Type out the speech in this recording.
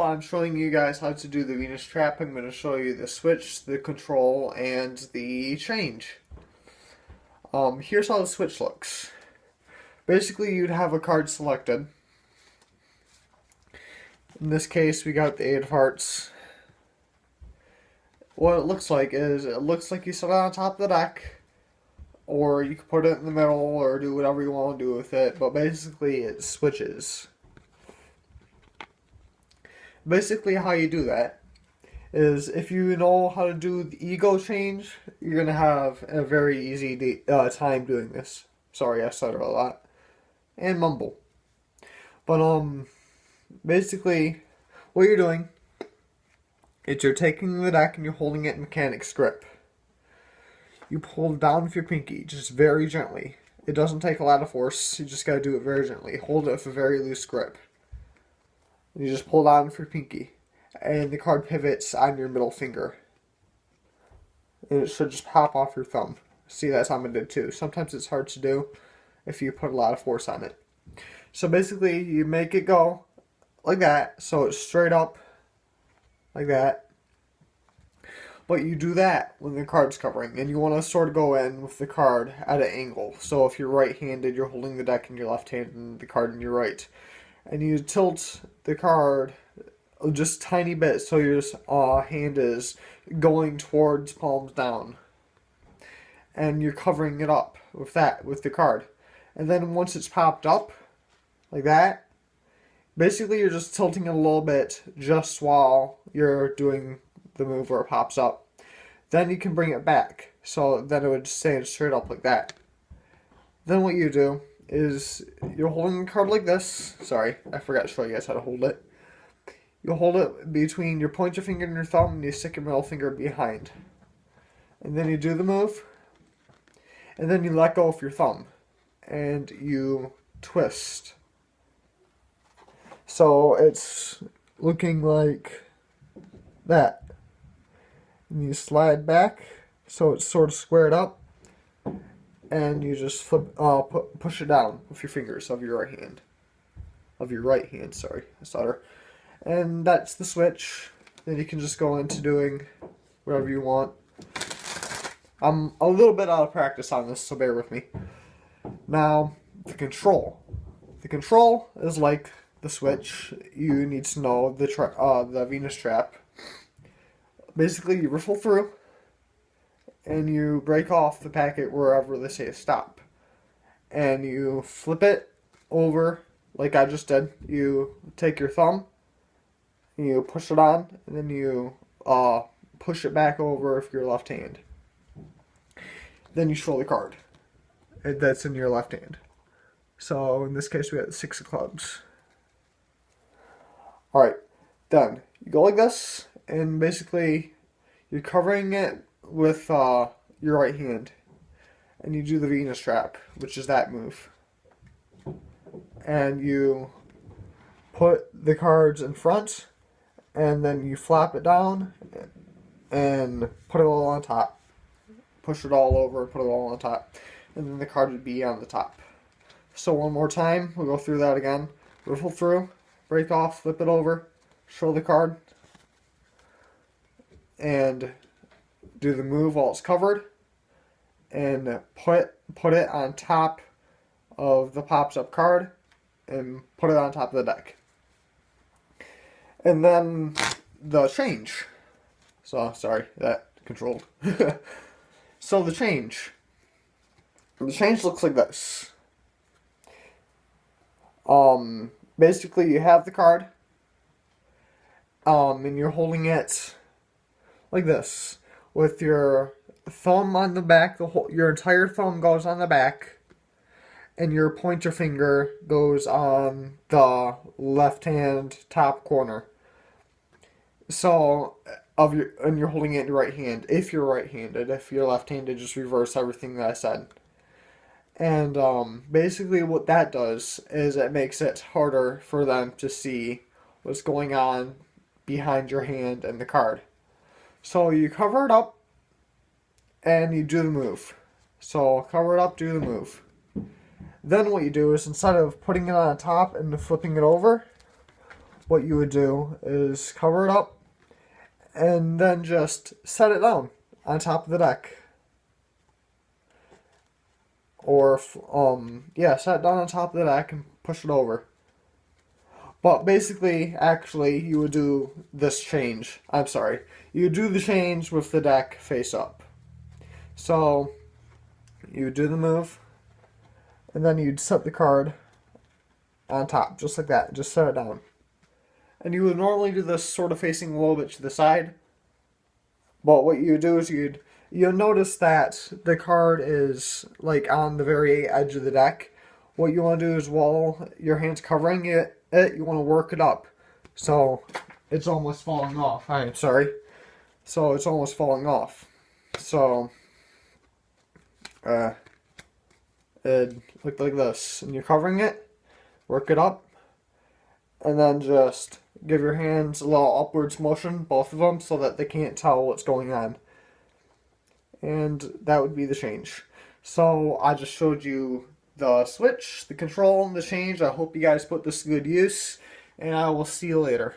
while I'm showing you guys how to do the Venus trap, I'm going to show you the switch, the control, and the change. Here's how the switch looks. Basically, you'd have a card selected. In this case, we got the 8 of hearts. What it looks like is, it looks like you set it on top of the deck, or you can put it in the middle, or do whatever you want to do with it, but basically it switches. Basically how you do that is, if you know how to do the ego change, you're going to have a very easy time doing this. Sorry, I stutter a lot. And mumble. But, basically, what you're doing is you're taking the deck and you're holding it in mechanic's grip. You pull down with your pinky, just very gently. It doesn't take a lot of force, you just gotta do it very gently. Hold it with a very loose grip. You just pull down with your pinky, and the card pivots on your middle finger. And it should just pop off your thumb. See, that's how I did too. Sometimes it's hard to do if you put a lot of force on it. So basically, you make it go like that, so it's straight up, like that. But you do that when the card's covering, and you want to sort of go in with the card at an angle. So if you're right-handed, you're holding the deck in your left hand and the card in your right. And you tilt the card just a tiny bit so your hand is going towards palms down. And you're covering it up with that, with the card. And then once it's popped up, like that, basically you're just tilting it a little bit just while you're doing the move where it pops up. Then you can bring it back, so then it would stand straight up like that. Then what you do is, you're holding the card like this. Sorry, I forgot to show you guys how to hold it. You hold it between your pointer finger and your thumb, and you stick your middle finger behind. And then you do the move, and then you let go of your thumb, and you twist. So it's looking like that. And you slide back so it's sort of squared up, and you just flip, push it down with your fingers of your right hand. Sorry, I stutter. And that's the switch. Then you can just go into doing whatever you want. I'm a little bit out of practice on this, so bear with me. Now, the control. The control is like the switch. You need to know the Venus trap. Basically, you riffle through, and you break off the packet wherever they say stop. And you flip it over, like I just did. You take your thumb, and you push it on, and then you push it back over with your left hand. Then you show the card that's in your left hand. So in this case, we got the 6 of clubs. Alright, done. You go like this, and basically you're covering it with your right hand. And you do the Venus trap, which is that move. And you put the cards in front, and then you flap it down and put it all on top. Push it all over, put it all on top. And then the card would be on the top. So one more time, we'll go through that again. Riffle through, break off, flip it over, show the card, and do the move while it's covered, and put it on top of the pops up card, and put it on top of the deck. And then the change. So, sorry, that controlled. So the change. The change looks like this. Basically you have the card, and you're holding it like this, with your thumb on the back, your entire thumb goes on the back, and your pointer finger goes on the left hand top corner. So, and you're holding it in your right hand, if you're right-handed. If you're left-handed, just reverse everything that I said. And basically what that does is it makes it harder for them to see what's going on behind your hand and the card. So you cover it up, and you do the move. So cover it up, do the move. Then what you do is, instead of putting it on top and flipping it over, what you would do is cover it up and then just set it down on top of the deck. Or, yeah, set it down on top of the deck and push it over. But basically, actually, you would do this change. I'm sorry. You would do the change with the deck face up. So, you would do the move, and then you'd set the card on top, just like that. Just set it down. And you would normally do this sort of facing a little bit to the side. But what you would do is you'll notice that the card is like on the very edge of the deck. What you want to do is while your hand's covering it, you want to work it up. So it's almost falling off. I'm sorry. So it's almost falling off. So it look like this. And you're covering it, work it up, and then just give your hands a little upwards motion, both of them, so that they can't tell what's going on. And that would be the change. So I just showed you the switch, the control, and the change. I hope you guys put this to good use, and I will see you later.